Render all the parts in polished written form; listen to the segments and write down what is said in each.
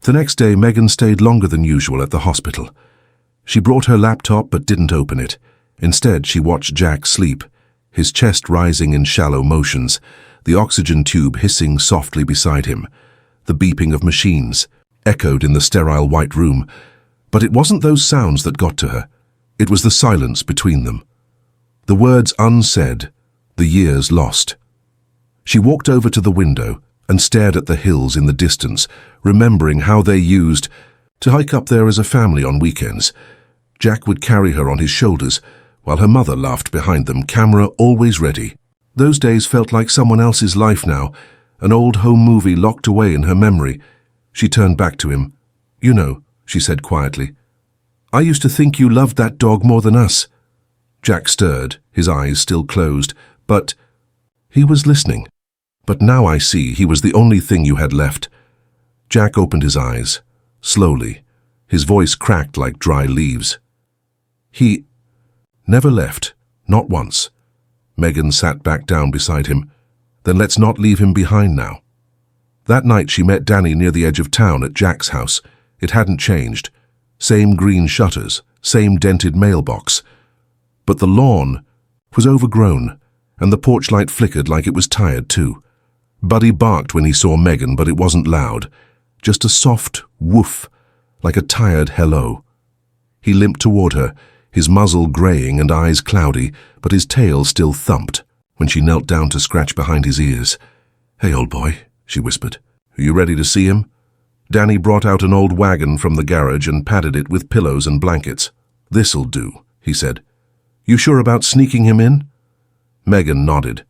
The next day, Megan stayed longer than usual at the hospital. She brought her laptop but didn't open it. Instead, she watched Jack sleep, his chest rising in shallow motions, the oxygen tube hissing softly beside him. The beeping of machines echoed in the sterile white room, but it wasn't those sounds that got to her. It was the silence between them. The words unsaid, the years lost. She walked over to the window and stared at the hills in the distance, remembering how they used to hike up there as a family on weekends. Jack would carry her on his shoulders, while her mother laughed behind them, camera always ready. Those days felt like someone else's life now, an old home movie locked away in her memory. She turned back to him. "You know," she said quietly, "I used to think you loved that dog more than us." Jack stirred, his eyes still closed, but he was listening. "But now I see he was the only thing you had left." Jack opened his eyes, slowly. His voice cracked like dry leaves. "He never left, not once." Megan sat back down beside him. "Then let's not leave him behind now." That night she met Danny near the edge of town at Jack's house. It hadn't changed. Same green shutters, same dented mailbox. But the lawn was overgrown, and the porch light flickered like it was tired too. Buddy barked when he saw Megan, but it wasn't loud. Just a soft woof, like a tired hello. He limped toward her, his muzzle graying and eyes cloudy, but his tail still thumped when she knelt down to scratch behind his ears. "Hey, old boy," she whispered. "Are you ready to see him?" Danny brought out an old wagon from the garage and padded it with pillows and blankets. "This'll do," he said. "You sure about sneaking him in?" Megan nodded.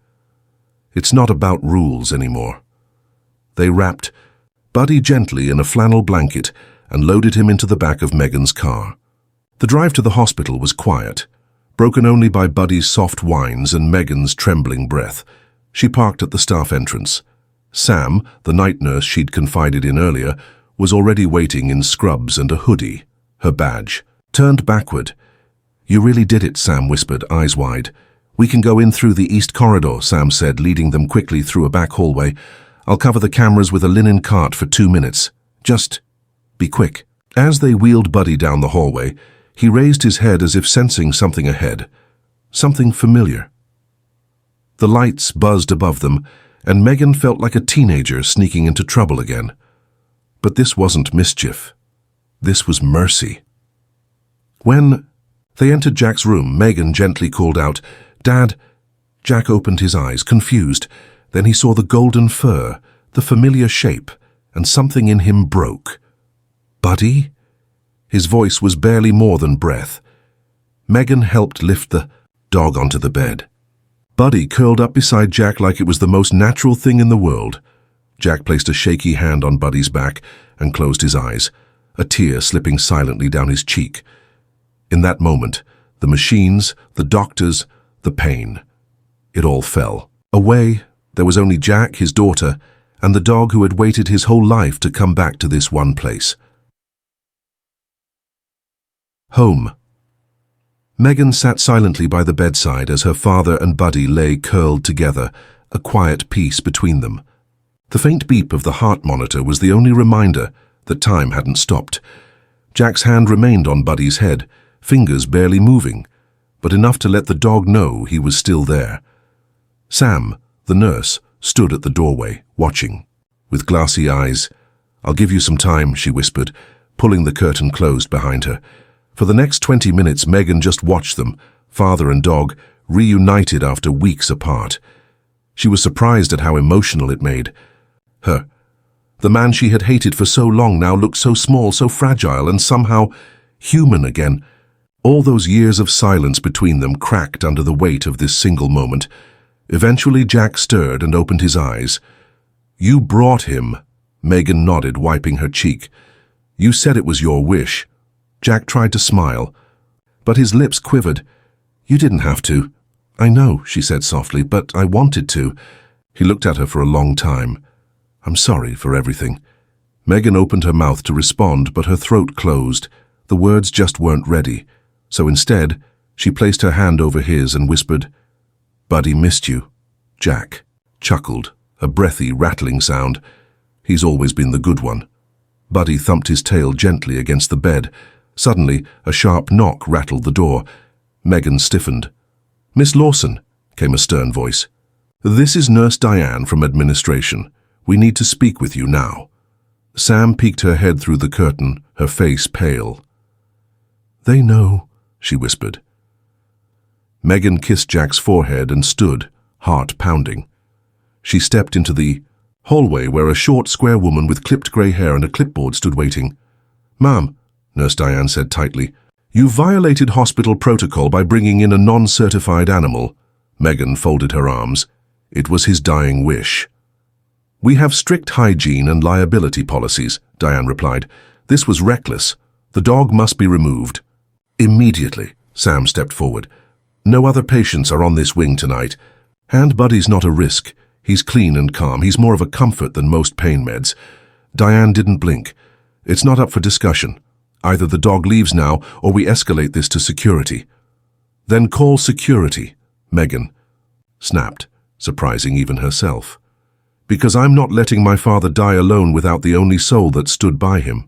It's not about rules anymore. They wrapped Buddy gently in a flannel blanket and loaded him into the back of Megan's car. The drive to the hospital was quiet, broken only by Buddy's soft whines and Megan's trembling breath. She parked at the staff entrance. Sam, the night nurse she'd confided in earlier, was already waiting in scrubs and a hoodie, her badge. Turned backward. "You really did it," Sam whispered, eyes wide. "We can go in through the east corridor," Sam said, leading them quickly through a back hallway. "I'll cover the cameras with a linen cart for 2 minutes. Just be quick." As they wheeled Buddy down the hallway, he raised his head as if sensing something ahead. Something familiar. The lights buzzed above them, and Megan felt like a teenager sneaking into trouble again. But this wasn't mischief. This was mercy. When they entered Jack's room, Megan gently called out, "Dad." Jack opened his eyes, confused. Then he saw the golden fur, the familiar shape, and something in him broke. "Buddy?" His voice was barely more than breath. Megan helped lift the dog onto the bed. Buddy curled up beside Jack like it was the most natural thing in the world. Jack placed a shaky hand on Buddy's back and closed his eyes, a tear slipping silently down his cheek. In that moment, the machines, the doctors, the pain, it all fell. Away, there was only Jack, his daughter, and the dog who had waited his whole life to come back to this one place. Home. Megan sat silently by the bedside as her father and Buddy lay curled together, a quiet peace between them. The faint beep of the heart monitor was the only reminder that time hadn't stopped. Jack's hand remained on Buddy's head, fingers barely moving, but enough to let the dog know he was still there. Sam, the nurse, stood at the doorway, watching. With glassy eyes, "I'll give you some time," she whispered, pulling the curtain closed behind her. For the next 20 minutes, Megan just watched them, father and dog, reunited after weeks apart. She was surprised at how emotional it made her. The man she had hated for so long now looked so small, so fragile, and somehow human again. All those years of silence between them cracked under the weight of this single moment. Eventually, Jack stirred and opened his eyes. "You brought him," Megan nodded, wiping her cheek. "You said it was your wish." Jack tried to smile, but his lips quivered. "You didn't have to." "I know," she said softly, "but I wanted to." He looked at her for a long time. "I'm sorry for everything." Megan opened her mouth to respond, but her throat closed. The words just weren't ready. So instead, she placed her hand over his and whispered, "Buddy missed you." Jack chuckled, a breathy, rattling sound. "He's always been the good one." Buddy thumped his tail gently against the bed. Suddenly, a sharp knock rattled the door. Megan stiffened. "Miss Lawson," came a stern voice. "This is Nurse Diane from administration. We need to speak with you now." Sam peeked her head through the curtain, her face pale. "They know," she whispered. Megan kissed Jack's forehead and stood, heart pounding. She stepped into the hallway where a short, square woman with clipped grey hair and a clipboard stood waiting. "Ma'am," Nurse Diane said tightly, "you violated hospital protocol by bringing in a non-certified animal." Megan folded her arms. It was his dying wish. "We have strict hygiene and liability policies," Diane replied. "This was reckless. The dog must be removed." "Immediately," Sam stepped forward. "No other patients are on this wing tonight. And Buddy's not a risk. He's clean and calm. He's more of a comfort than most pain meds." Diane didn't blink. "It's not up for discussion. Either the dog leaves now, or we escalate this to security." "Then call security," Megan snapped, surprising even herself. "Because I'm not letting my father die alone without the only soul that stood by him."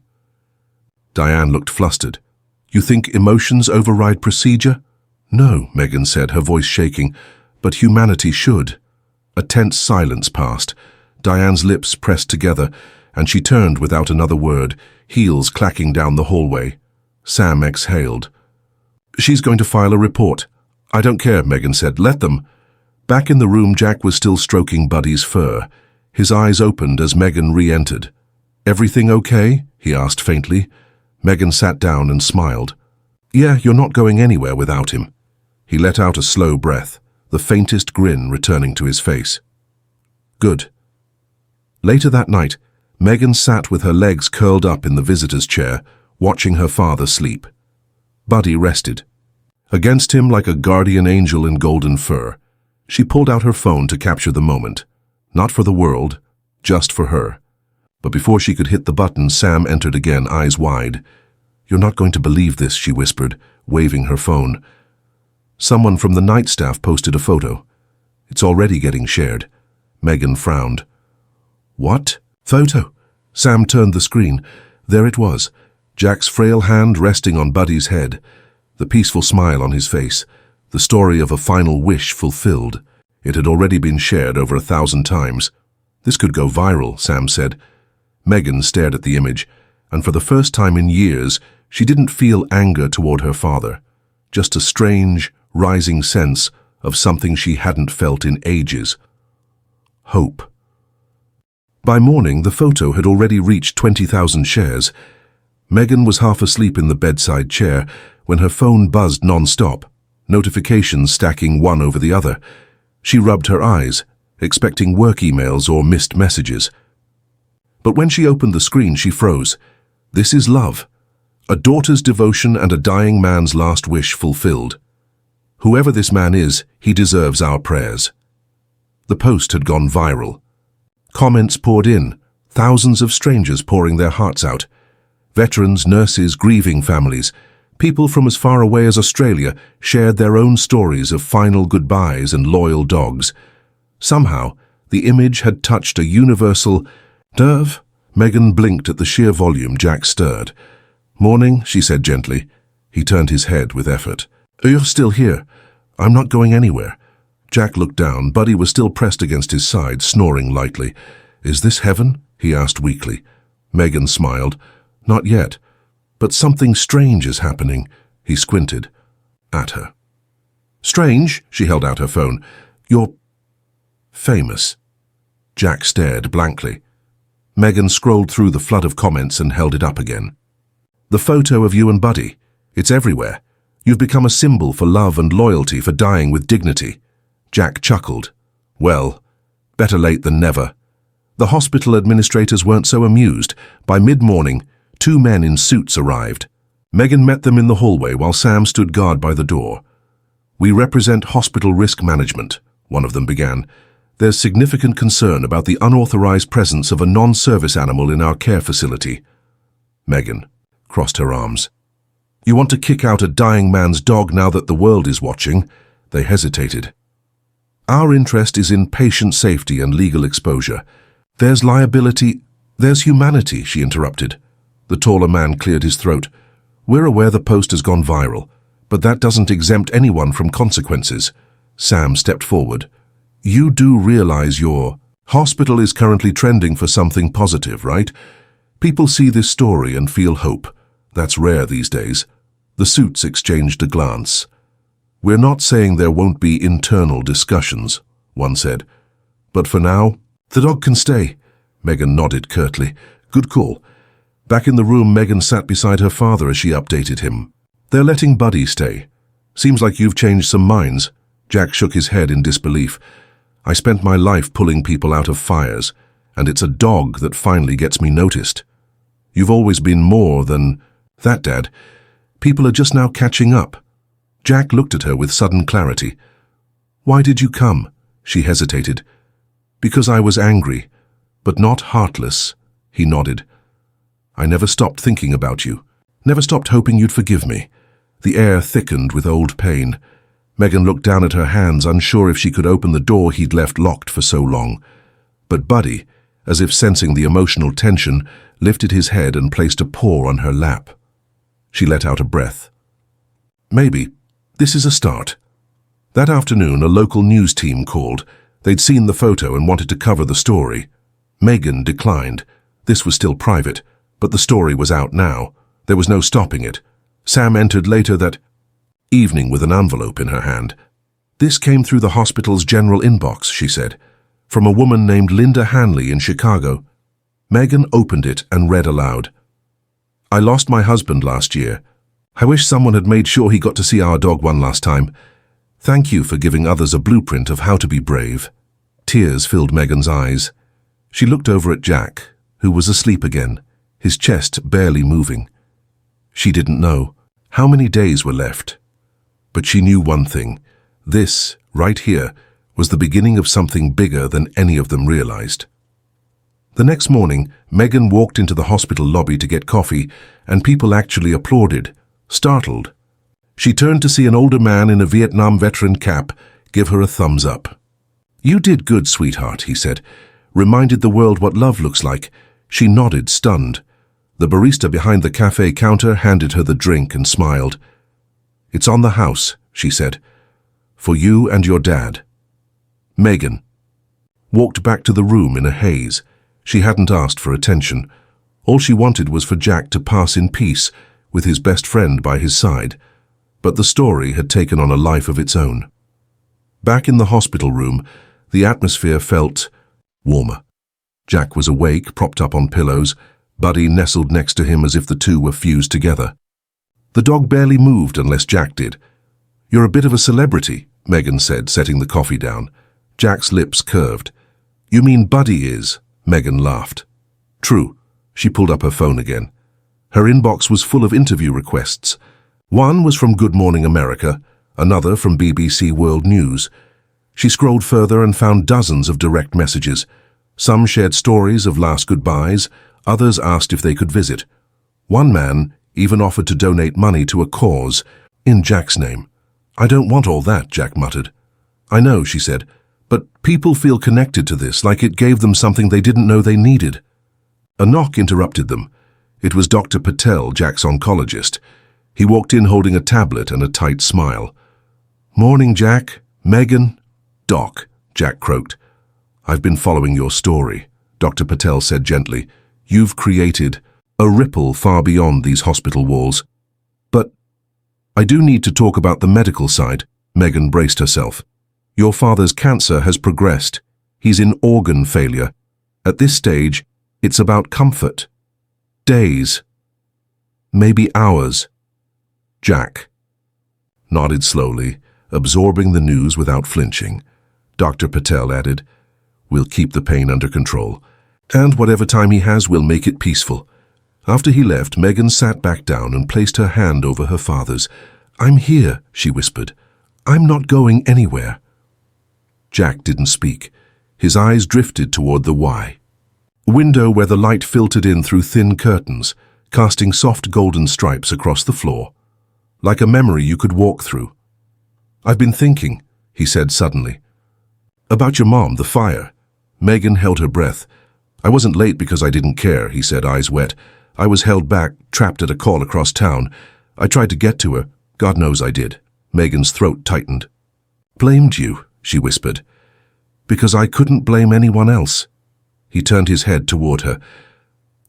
Diane looked flustered. "You think emotions override procedure?" "No," Megan said, her voice shaking, "but humanity should." A tense silence passed. Diane's lips pressed together, and she turned without another word, heels clacking down the hallway. Sam exhaled. "She's going to file a report." "I don't care," Megan said. "Let them." Back in the room, Jack was still stroking Buddy's fur. His eyes opened as Megan re-entered. "Everything okay?" he asked faintly. Megan sat down and smiled. "Yeah, you're not going anywhere without him." He let out a slow breath, the faintest grin returning to his face. "Good." Later that night, Megan sat with her legs curled up in the visitor's chair, watching her father sleep. Buddy rested. Against him like a guardian angel in golden fur. She pulled out her phone to capture the moment. Not for the world, just for her. But before she could hit the button, Sam entered again, eyes wide. "You're not going to believe this," she whispered, waving her phone. "Someone from the night staff posted a photo. It's already getting shared." Megan frowned. "What photo?" Sam turned the screen. There it was, Jack's frail hand resting on Buddy's head, the peaceful smile on his face, the story of a final wish fulfilled. It had already been shared over 1,000 times. "This could go viral," Sam said. Megan stared at the image, and for the first time in years, she didn't feel anger toward her father, just a strange, rising sense of something she hadn't felt in ages. Hope. By morning, the photo had already reached 20,000 shares. Megan was half asleep in the bedside chair when her phone buzzed non-stop, notifications stacking one over the other. She rubbed her eyes, expecting work emails or missed messages. But when she opened the screen, she froze. This is love. A daughter's devotion and a dying man's last wish fulfilled. Whoever this man is, he deserves our prayers. The post had gone viral. Comments poured in, thousands of strangers pouring their hearts out. Veterans, nurses, grieving families, people from as far away as Australia shared their own stories of final goodbyes and loyal dogs. Somehow, the image had touched a universal nerve. Megan blinked at the sheer volume Jack stirred. "Morning," she said gently. He turned his head with effort. "You're still here. I'm not going anywhere." Jack looked down. Buddy was still pressed against his side, snoring lightly. "Is this heaven?" he asked weakly. Megan smiled. "Not yet. But something strange is happening." He squinted at her. "Strange?" She held out her phone. "You're famous." Jack stared blankly. Megan scrolled through the flood of comments and held it up again. "The photo of you and Buddy. It's everywhere. You've become a symbol for love and loyalty, for dying with dignity." Jack chuckled. "Well, better late than never." The hospital administrators weren't so amused. By mid-morning, 2 men in suits arrived. Megan met them in the hallway while Sam stood guard by the door. "We represent hospital risk management," one of them began. "There's significant concern about the unauthorized presence of a non-service animal in our care facility." Megan crossed her arms. "You want to kick out a dying man's dog now that the world is watching?" They hesitated. "Our interest is in patient safety and legal exposure. There's liability, there's humanity," she interrupted. The taller man cleared his throat. "We're aware the post has gone viral, but that doesn't exempt anyone from consequences." Sam stepped forward. "You do realize your hospital is currently trending for something positive, right? People see this story and feel hope. That's rare these days." The suits exchanged a glance. "We're not saying there won't be internal discussions," one said. "But for now, the dog can stay." Megan nodded curtly. "Good call." Back in the room, Megan sat beside her father as she updated him. "They're letting Buddy stay. Seems like you've changed some minds." Jack shook his head in disbelief. "I spent my life pulling people out of fires, and it's a dog that finally gets me noticed." "You've always been more than that, Dad. People are just now catching up." Jack looked at her with sudden clarity. "Why did you come?" She hesitated. "Because I was angry, but not heartless." He nodded. "I never stopped thinking about you. Never stopped hoping you'd forgive me." The air thickened with old pain. Megan looked down at her hands, unsure if she could open the door he'd left locked for so long. But Buddy, as if sensing the emotional tension, lifted his head and placed a paw on her lap. She let out a breath. "Maybe. This is a start." That afternoon, a local news team called. They'd seen the photo and wanted to cover the story. Megan declined. This was still private, but the story was out now. There was no stopping it. Sam entered later that evening with an envelope in her hand. "This came through the hospital's general inbox," she said, "from a woman named Linda Hanley in Chicago." Megan opened it and read aloud. "I lost my husband last year. I wish someone had made sure he got to see our dog one last time. Thank you for giving others a blueprint of how to be brave." Tears filled Megan's eyes. She looked over at Jack, who was asleep again, his chest barely moving. She didn't know how many days were left. But she knew one thing. This, right here, was the beginning of something bigger than any of them realized. The next morning, Megan walked into the hospital lobby to get coffee, and people actually applauded, startled. She turned to see an older man in a Vietnam veteran cap give her a thumbs up. "You did good, sweetheart," he said. "Reminded the world what love looks like." She nodded, stunned. The barista behind the cafe counter handed her the drink and smiled. "It's on the house," she said. "For you and your dad." Megan walked back to the room in a haze. She hadn't asked for attention. All she wanted was for Jack to pass in peace, with his best friend by his side. But the story had taken on a life of its own. Back in the hospital room, the atmosphere felt warmer. Jack was awake, propped up on pillows. Buddy nestled next to him as if the two were fused together. The dog barely moved unless Jack did. "You're a bit of a celebrity," Megan said, setting the coffee down. Jack's lips curved. "You mean Buddy is?" Megan laughed. "True." She pulled up her phone again. Her inbox was full of interview requests. One was from Good Morning America, another from BBC World News. She scrolled further and found dozens of direct messages. Some shared stories of last goodbyes, others asked if they could visit. One man even offered to donate money to a cause in Jack's name. "I don't want all that," Jack muttered. "I know," she said, "but people feel connected to this, like it gave them something they didn't know they needed." A knock interrupted them. It was Dr. Patel, Jack's oncologist. He walked in holding a tablet and a tight smile. "Morning, Jack. Megan." "Doc," Jack croaked. "I've been following your story," Dr. Patel said gently. "You've created a ripple far beyond these hospital walls. But I do need to talk about the medical side." Megan braced herself. "Your father's cancer has progressed. He's in organ failure. At this stage, it's about comfort. Days. Maybe hours." Jack nodded slowly, absorbing the news without flinching. Dr. Patel added, "We'll keep the pain under control, and whatever time he has, we'll make it peaceful." After he left, Megan sat back down and placed her hand over her father's. "I'm here," she whispered. "I'm not going anywhere." Jack didn't speak. His eyes drifted toward the Y. A window where the light filtered in through thin curtains, casting soft golden stripes across the floor. Like a memory you could walk through. "I've been thinking," he said suddenly. "About your mom, the fire." Megan held her breath. "I wasn't late because I didn't care," he said, eyes wet. I was held back, trapped at a call across town. I tried to get to her. God knows I did. Megan's throat tightened. Blamed you, she whispered. Because I couldn't blame anyone else. He turned his head toward her.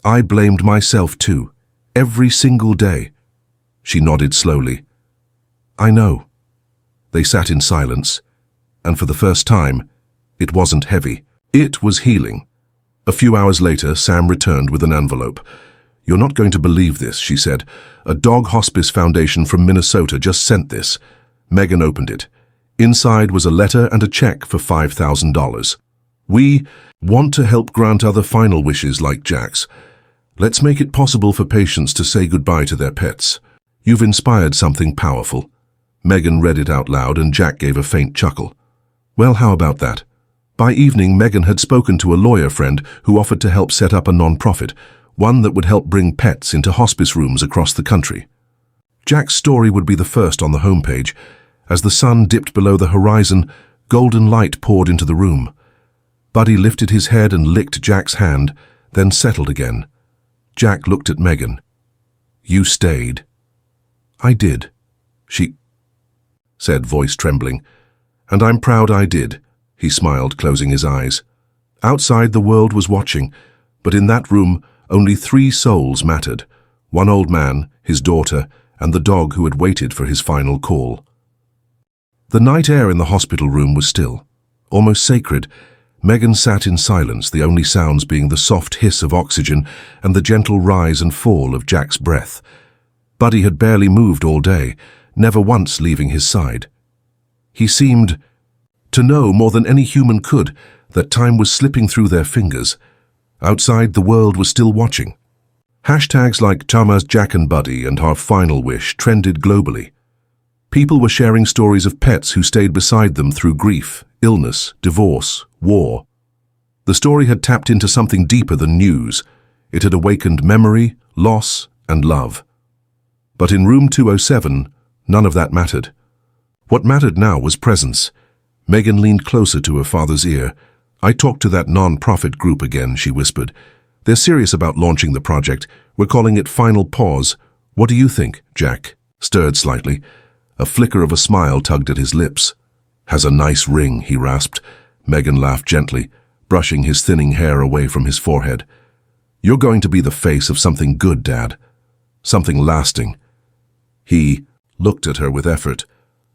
I blamed myself too. Every single day. She nodded slowly. I know. They sat in silence, and for the first time, it wasn't heavy. It was healing. A few hours later, Sam returned with an envelope. You're not going to believe this, she said. A dog hospice foundation from Minnesota just sent this. Megan opened it. Inside was a letter and a check for $5,000. We want to help grant other final wishes like Jack's. Let's make it possible for patients to say goodbye to their pets. You've inspired something powerful. Megan read it out loud and Jack gave a faint chuckle. Well, how about that? By evening, Megan had spoken to a lawyer friend who offered to help set up a non-profit, one that would help bring pets into hospice rooms across the country. Jack's story would be the first on the homepage. As the sun dipped below the horizon, golden light poured into the room. Buddy lifted his head and licked Jack's hand, then settled again. Jack looked at Megan. You stayed. I did. She said, voice trembling. And I'm proud I did, he smiled, closing his eyes. Outside, the world was watching, but in that room, only 3 souls mattered. One old man, his daughter, and the dog who had waited for his final call. The night air in the hospital room was still, almost sacred. Megan sat in silence, the only sounds being the soft hiss of oxygen and the gentle rise and fall of Jack's breath. Buddy had barely moved all day, never once leaving his side. He seemed to know more than any human could that time was slipping through their fingers. Outside, the world was still watching. Hashtags like Tamas, Jack and Buddy and Our Final Wish trended globally. People were sharing stories of pets who stayed beside them through grief, illness, divorce, war. The story had tapped into something deeper than news. It had awakened memory, loss, and love. But in room 207, none of that mattered. What mattered now was presence. Megan leaned closer to her father's ear. I talked to that non-profit group again, she whispered. They're serious about launching the project. We're calling it Final Pause. What do you think? Jack stirred slightly. A flicker of a smile tugged at his lips. Has a nice ring, he rasped. Megan laughed gently, brushing his thinning hair away from his forehead. You're going to be the face of something good, Dad. Something lasting. He looked at her with effort.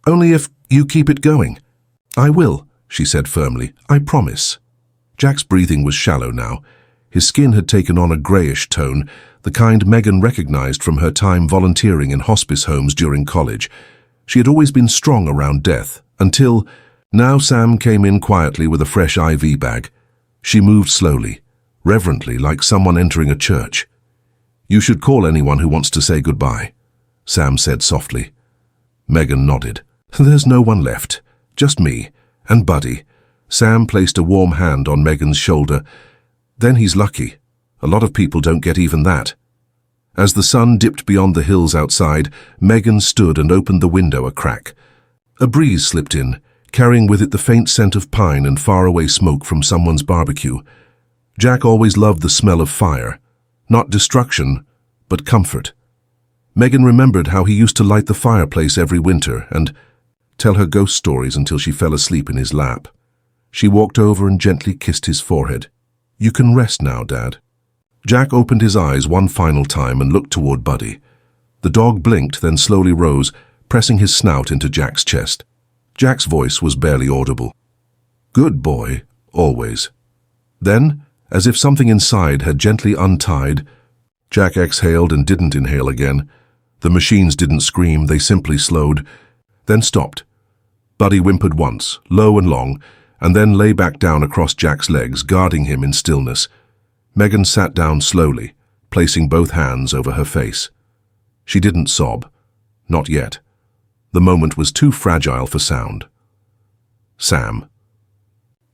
Only if you keep it going. I will, she said firmly. I promise. Jack's breathing was shallow now. His skin had taken on a grayish tone, the kind Megan recognized from her time volunteering in hospice homes during college. She had always been strong around death, until now Sam came in quietly with a fresh IV bag. She moved slowly, reverently, like someone entering a church. You should call anyone who wants to say goodbye, Sam said softly. Megan nodded. There's no one left, just me and Buddy. Sam placed a warm hand on Megan's shoulder. Then he's lucky. A lot of people don't get even that. As the sun dipped beyond the hills outside, Megan stood and opened the window a crack. A breeze slipped in, carrying with it the faint scent of pine and faraway smoke from someone's barbecue. Jack always loved the smell of fire. Not destruction, but comfort. Megan remembered how he used to light the fireplace every winter and tell her ghost stories until she fell asleep in his lap. She walked over and gently kissed his forehead. You can rest now, Dad. Jack opened his eyes one final time and looked toward Buddy. The dog blinked, then slowly rose, pressing his snout into Jack's chest. Jack's voice was barely audible. Good boy, always. Then, as if something inside had gently untied, Jack exhaled and didn't inhale again. The machines didn't scream, they simply slowed, then stopped. Buddy whimpered once, low and long, and then lay back down across Jack's legs, guarding him in stillness. Megan sat down slowly, placing both hands over her face. She didn't sob. Not yet. The moment was too fragile for sound. Sam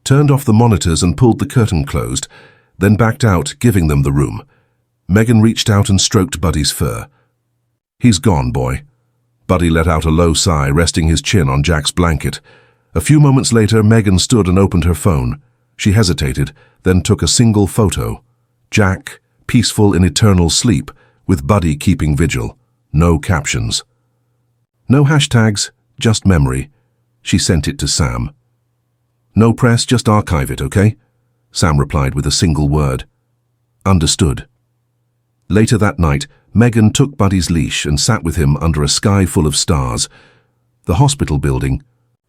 turned off the monitors and pulled the curtain closed, then backed out, giving them the room. Megan reached out and stroked Buddy's fur. He's gone, boy. Buddy let out a low sigh, resting his chin on Jack's blanket. A few moments later, Megan stood and opened her phone. She hesitated, then took a single photo. Jack, peaceful in eternal sleep, with Buddy keeping vigil. No captions. No hashtags, just memory. She sent it to Sam. No press, just archive it, okay? Sam replied with a single word. Understood. Later that night, Megan took Buddy's leash and sat with him under a sky full of stars. The hospital building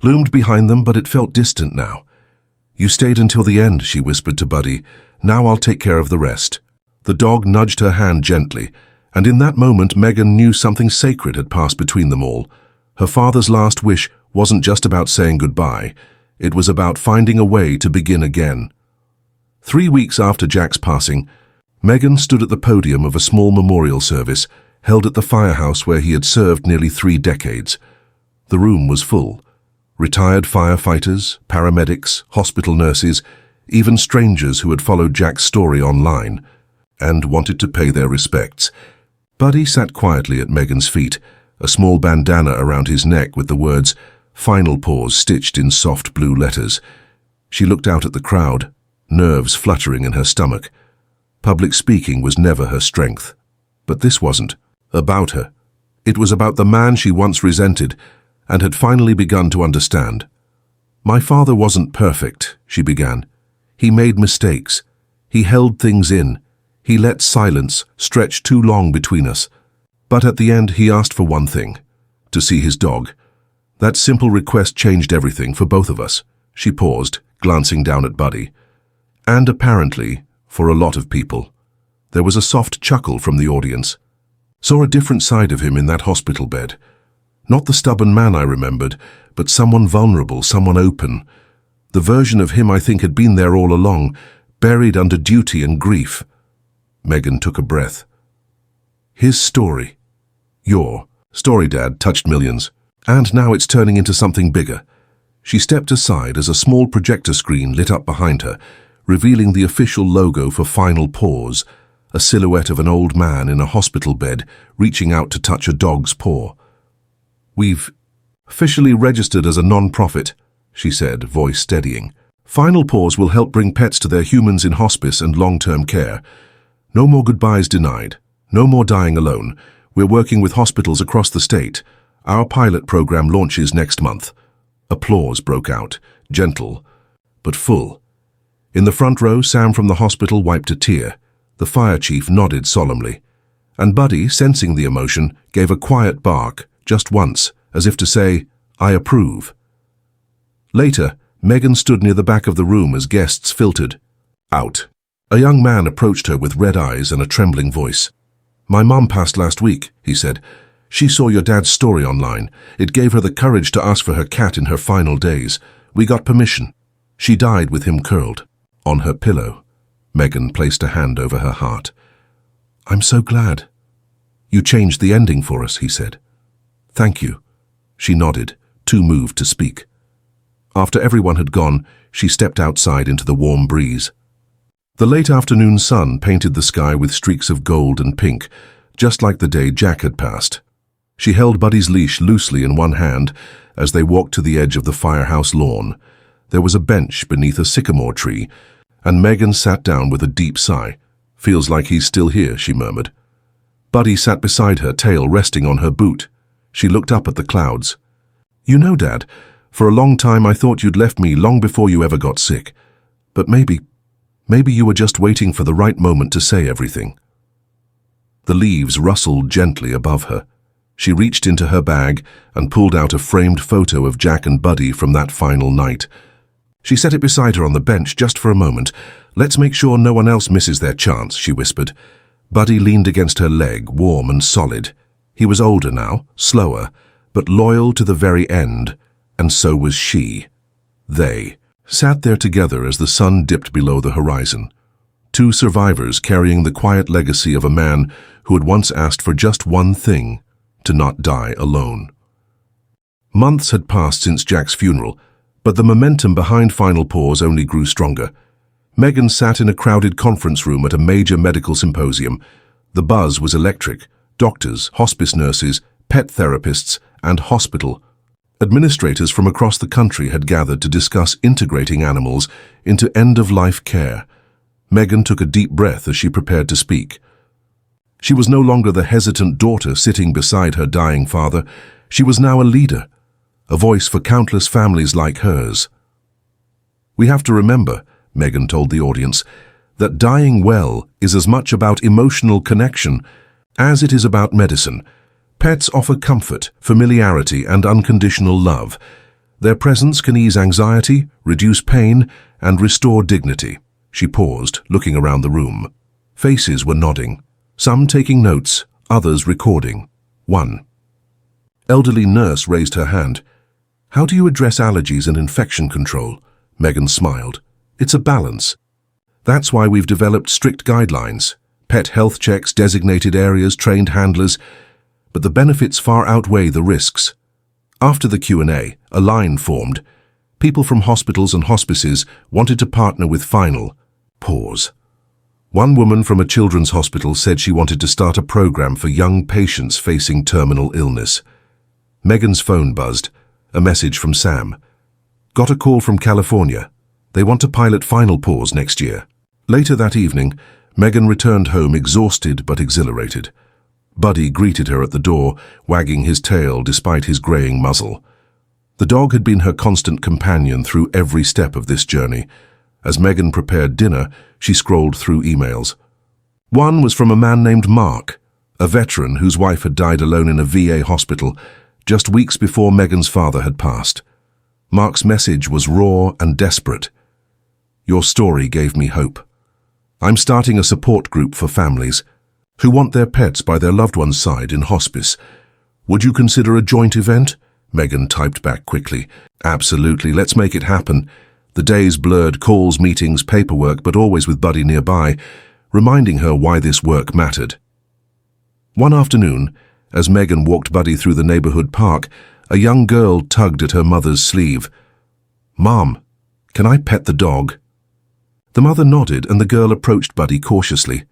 loomed behind them, but it felt distant now. You stayed until the end, she whispered to Buddy. Now I'll take care of the rest. The dog nudged her hand gently, and in that moment Megan knew something sacred had passed between them all. Her father's last wish wasn't just about saying goodbye. It was about finding a way to begin again. 3 weeks after Jack's passing, Megan stood at the podium of a small memorial service held at the firehouse where he had served nearly 3 decades. The room was full. Retired firefighters, paramedics, hospital nurses, even strangers who had followed Jack's story online and wanted to pay their respects. Buddy sat quietly at Megan's feet, a small bandana around his neck with the words "Final Pause" stitched in soft blue letters. She looked out at the crowd, nerves fluttering in her stomach. Public speaking was never her strength. But this wasn't about her. It was about the man she once resented and had finally begun to understand. My father wasn't perfect, she began. He made mistakes. He held things in. He let silence stretch too long between us. But at the end, he asked for one thing: to see his dog. That simple request changed everything for both of us. She paused, glancing down at Buddy. And apparently, for a lot of people, there was a soft chuckle from the audience. Saw a different side of him in that hospital bed. Not the stubborn man I remembered, but someone vulnerable, someone open. The version of him I think had been there all along, buried under duty and grief. Megan took a breath. His story. Your story, Dad, touched millions. And now it's turning into something bigger. She stepped aside as a small projector screen lit up behind her, revealing the official logo for Final Pause, a silhouette of an old man in a hospital bed reaching out to touch a dog's paw. We've officially registered as a non-profit, she said, voice steadying. Final Pause will help bring pets to their humans in hospice and long-term care. No more goodbyes denied. No more dying alone. We're working with hospitals across the state. Our pilot program launches next month. Applause broke out, gentle, but full. In the front row, Sam from the hospital wiped a tear. The fire chief nodded solemnly. And Buddy, sensing the emotion, gave a quiet bark, just once, as if to say, I approve. Later, Megan stood near the back of the room as guests filtered out. A young man approached her with red eyes and a trembling voice. My mum passed last week, he said. She saw your dad's story online. It gave her the courage to ask for her cat in her final days. We got permission. She died with him curled on her pillow. Megan placed a hand over her heart. I'm so glad. You changed the ending for us, he said. Thank you. She nodded, too moved to speak. After everyone had gone, she stepped outside into the warm breeze. The late afternoon sun painted the sky with streaks of gold and pink, just like the day Jack had passed. She held Buddy's leash loosely in one hand as they walked to the edge of the firehouse lawn. There was a bench beneath a sycamore tree, and Megan sat down with a deep sigh. Feels like he's still here, she murmured. Buddy sat beside her, tail resting on her boot. She looked up at the clouds. You know, Dad, for a long time I thought you'd left me long before you ever got sick. But maybe you were just waiting for the right moment to say everything. The leaves rustled gently above her. She reached into her bag and pulled out a framed photo of Jack and Buddy from that final night. She set it beside her on the bench just for a moment. Let's make sure no one else misses their chance, she whispered. Buddy leaned against her leg, warm and solid. He was older now, slower, but loyal to the very end, and so was she. They sat there together as the sun dipped below the horizon. 2 survivors carrying the quiet legacy of a man who had once asked for just one thing: to not die alone. Months had passed since Jack's funeral, but the momentum behind Final Pause only grew stronger. Megan sat in a crowded conference room at a major medical symposium. The buzz was electric. Doctors, hospice nurses, pet therapists, and hospital administrators from across the country had gathered to discuss integrating animals into end-of-life care. Megan took a deep breath as she prepared to speak. She was no longer the hesitant daughter sitting beside her dying father. She was now a leader, a voice for countless families like hers. "We have to remember," Megan told the audience, "that dying well is as much about emotional connection as it is about medicine. Pets offer comfort, familiarity, and unconditional love. Their presence can ease anxiety, reduce pain, and restore dignity." She paused, looking around the room. Faces were nodding, some taking notes, others recording. One elderly nurse raised her hand. "How do you address allergies and infection control?" Megan smiled. "It's a balance. That's why we've developed strict guidelines, pet health checks, designated areas, trained handlers, but the benefits far outweigh the risks." After the Q&A, a line formed. People from hospitals and hospices wanted to partner with Final. Pause. One woman from a children's hospital said she wanted to start a program for young patients facing terminal illness. Megan's phone buzzed. A message from Sam. "Got a call from California. They want to pilot Final Paws next year." Later that evening, Megan returned home exhausted but exhilarated. Buddy greeted her at the door, wagging his tail despite his graying muzzle. The dog had been her constant companion through every step of this journey. As Megan prepared dinner, she scrolled through emails. One was from a man named Mark, a veteran whose wife had died alone in a VA hospital just weeks before Megan's father had passed. Mark's message was raw and desperate. "Your story gave me hope. I'm starting a support group for families who want their pets by their loved one's side in hospice. Would you consider a joint event?" Megan typed back quickly. "Absolutely, let's make it happen." The days blurred, calls, meetings, paperwork, but always with Buddy nearby, reminding her why this work mattered. One afternoon, as Megan walked Buddy through the neighborhood park, a young girl tugged at her mother's sleeve. "Mom, can I pet the dog?" The mother nodded and the girl approached Buddy cautiously.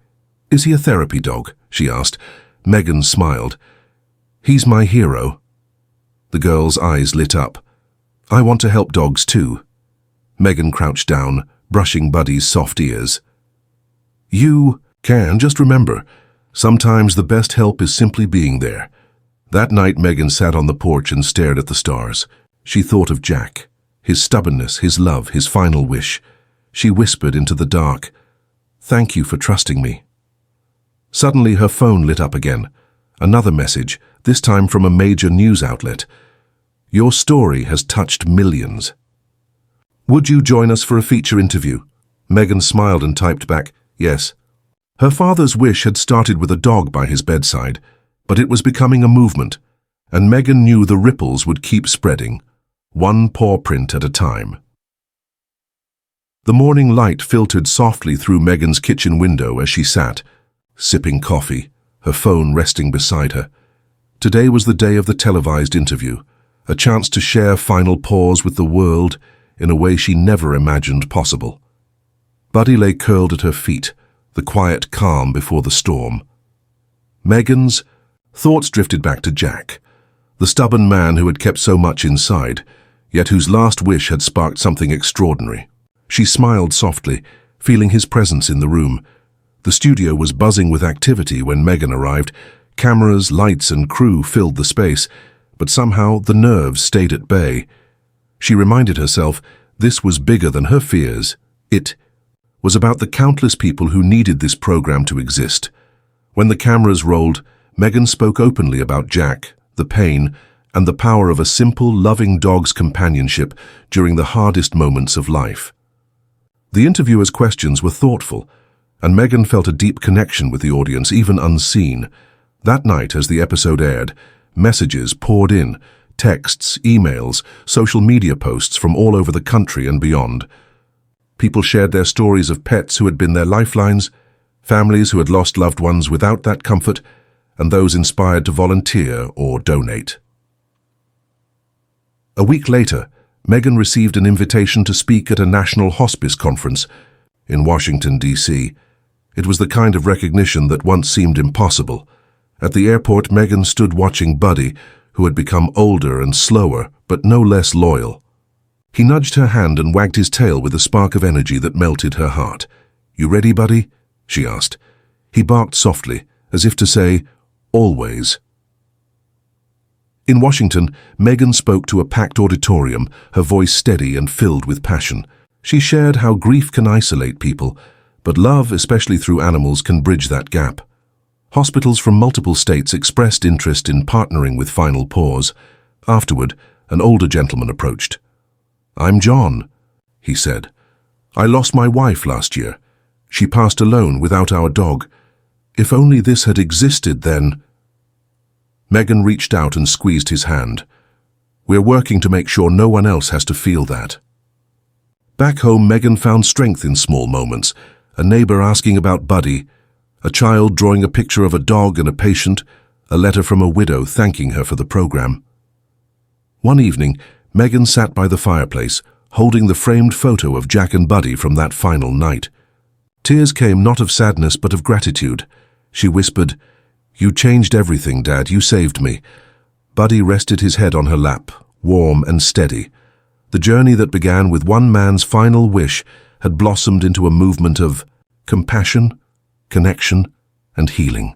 "Is he a therapy dog?" she asked. Megan smiled. "He's my hero." The girl's eyes lit up. "I want to help dogs too." Megan crouched down, brushing Buddy's soft ears. "You can, just remember, sometimes the best help is simply being there." That night Megan sat on the porch and stared at the stars. She thought of Jack, his stubbornness, his love, his final wish. She whispered into the dark, "Thank you for trusting me." Suddenly her phone lit up again. Another message, this time from a major news outlet. "Your story has touched millions. Would you join us for a feature interview?" Megan smiled and typed back, "Yes." Her father's wish had started with a dog by his bedside, but it was becoming a movement, and Megan knew the ripples would keep spreading, one paw print at a time. The morning light filtered softly through Megan's kitchen window as she sat, sipping coffee, her phone resting beside her. Today was the day of the televised interview, a chance to share Final Paws with the world in a way she never imagined possible. Buddy lay curled at her feet, the quiet calm before the storm. Megan's thoughts drifted back to Jack, the stubborn man who had kept so much inside, yet whose last wish had sparked something extraordinary. She smiled softly, feeling his presence in the room. The studio was buzzing with activity when Megan arrived. Cameras, lights, and crew filled the space, but somehow the nerves stayed at bay. She reminded herself this was bigger than her fears. It was about the countless people who needed this program to exist. When the cameras rolled, Megan spoke openly about Jack, the pain, and the power of a simple, loving dog's companionship during the hardest moments of life. The interviewer's questions were thoughtful, and Megan felt a deep connection with the audience, even unseen. That night, as the episode aired, messages poured in, texts, emails, social media posts from all over the country and beyond. People shared their stories of pets who had been their lifelines, families who had lost loved ones without that comfort, and those inspired to volunteer or donate. A week later, Megan received an invitation to speak at a national hospice conference in Washington, D.C. It was the kind of recognition that once seemed impossible. At the airport, Megan stood watching Buddy, who had become older and slower, but no less loyal. He nudged her hand and wagged his tail with a spark of energy that melted her heart. "You ready, buddy?" she asked. He barked softly, as if to say, "Always." In Washington, Megan spoke to a packed auditorium, her voice steady and filled with passion. She shared how grief can isolate people, but love, especially through animals, can bridge that gap. Hospitals from multiple states expressed interest in partnering with Final Pause. Afterward, an older gentleman approached. "I'm John," he said. "I lost my wife last year. She passed alone without our dog. If only this had existed then." Megan reached out and squeezed his hand. "We're working to make sure no one else has to feel that." Back home, Megan found strength in small moments. A neighbor asking about Buddy, a child drawing a picture of a dog and a patient, a letter from a widow thanking her for the program. One evening, Megan sat by the fireplace, holding the framed photo of Jack and Buddy from that final night. Tears came not of sadness but of gratitude. She whispered, "You changed everything, Dad. You saved me." Buddy rested his head on her lap, warm and steady. The journey that began with one man's final wish had blossomed into a movement of compassion, connection, and healing.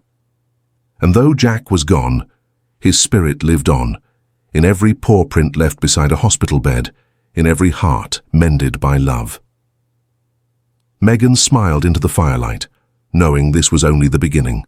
And though Jack was gone, his spirit lived on, in every paw print left beside a hospital bed, in every heart mended by love. Megan smiled into the firelight, knowing this was only the beginning.